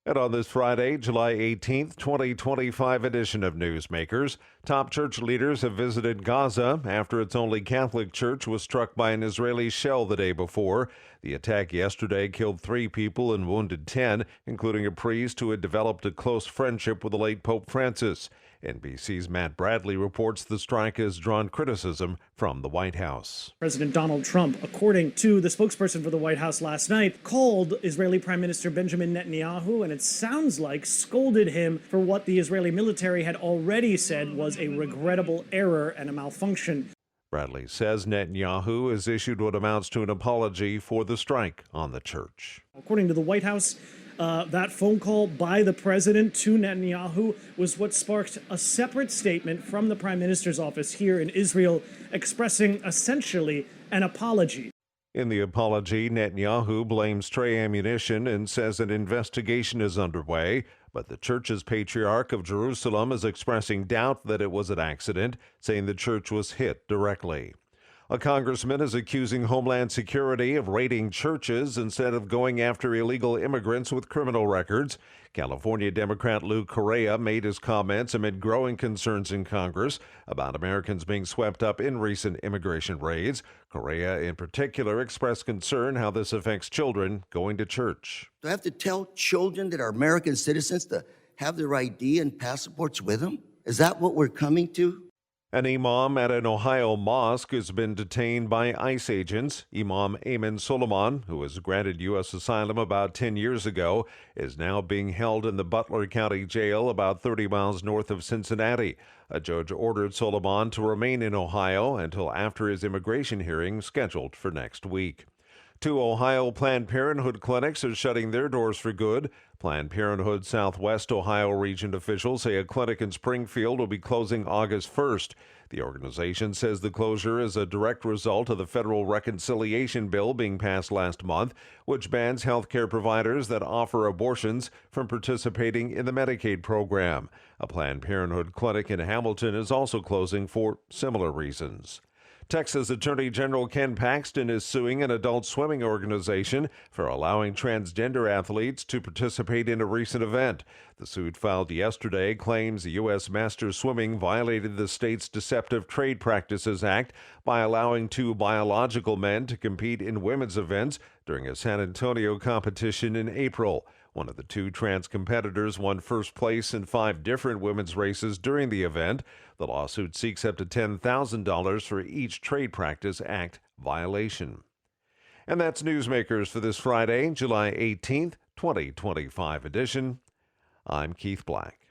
And on this Friday, July 18th, 2025 edition of Newsmakers, top church leaders have visited Gaza after its only Catholic church was struck by an Israeli shell the day before. The attack yesterday killed 3 people and wounded 10, including a priest who had developed a close friendship with the late Pope Francis. NBC's Matt Bradley reports the strike has drawn criticism from the White House. President Donald Trump, according to the spokesperson for the White House last night, called Israeli Prime Minister Benjamin Netanyahu, and it sounds like scolded him for what the Israeli military had already said was a regrettable error and a malfunction. Bradley says Netanyahu has issued what amounts to an apology for the strike on the church. According to the White House, that phone call by the president to Netanyahu was what sparked a separate statement from the prime minister's office here in Israel, expressing essentially an apology. In the apology, Netanyahu blames stray ammunition and says an investigation is underway, but the church's patriarch of Jerusalem is expressing doubt that it was an accident, saying the church was hit directly. A congressman is accusing Homeland Security of raiding churches instead of going after illegal immigrants with criminal records. California Democrat Lou Correa made his comments amid growing concerns in Congress about Americans being swept up in recent immigration raids. Correa, in particular, expressed concern how this affects children going to church. Do I have to tell children that are American citizens to have their ID and passports with them? Is that what we're coming to? An imam at an Ohio mosque has been detained by ICE agents. Imam Ayman Soleiman, who was granted U.S. asylum about 10 years ago, is now being held in the Butler County Jail about 30 miles north of Cincinnati. A judge ordered Soleiman to remain in Ohio until after his immigration hearing scheduled for next week. 2 Ohio Planned Parenthood clinics are shutting their doors for good. Planned Parenthood Southwest Ohio region officials say a clinic in Springfield will be closing August 1st. The organization says the closure is a direct result of the federal reconciliation bill being passed last month, which bans health care providers that offer abortions from participating in the Medicaid program. A Planned Parenthood clinic in Hamilton is also closing for similar reasons. Texas Attorney General Ken Paxton is suing an adult swimming organization for allowing transgender athletes to participate in a recent event. The suit filed yesterday claims the U.S. Masters Swimming violated the state's Deceptive Trade Practices Act by allowing 2 biological men to compete in women's events during a San Antonio competition in April. One of the 2 trans competitors won first place in 5 different women's races during the event. The lawsuit seeks up to $10,000 for each Trade Practice Act violation. And that's Newsmakers for this Friday, July 18th, 2025 edition. I'm Keith Black.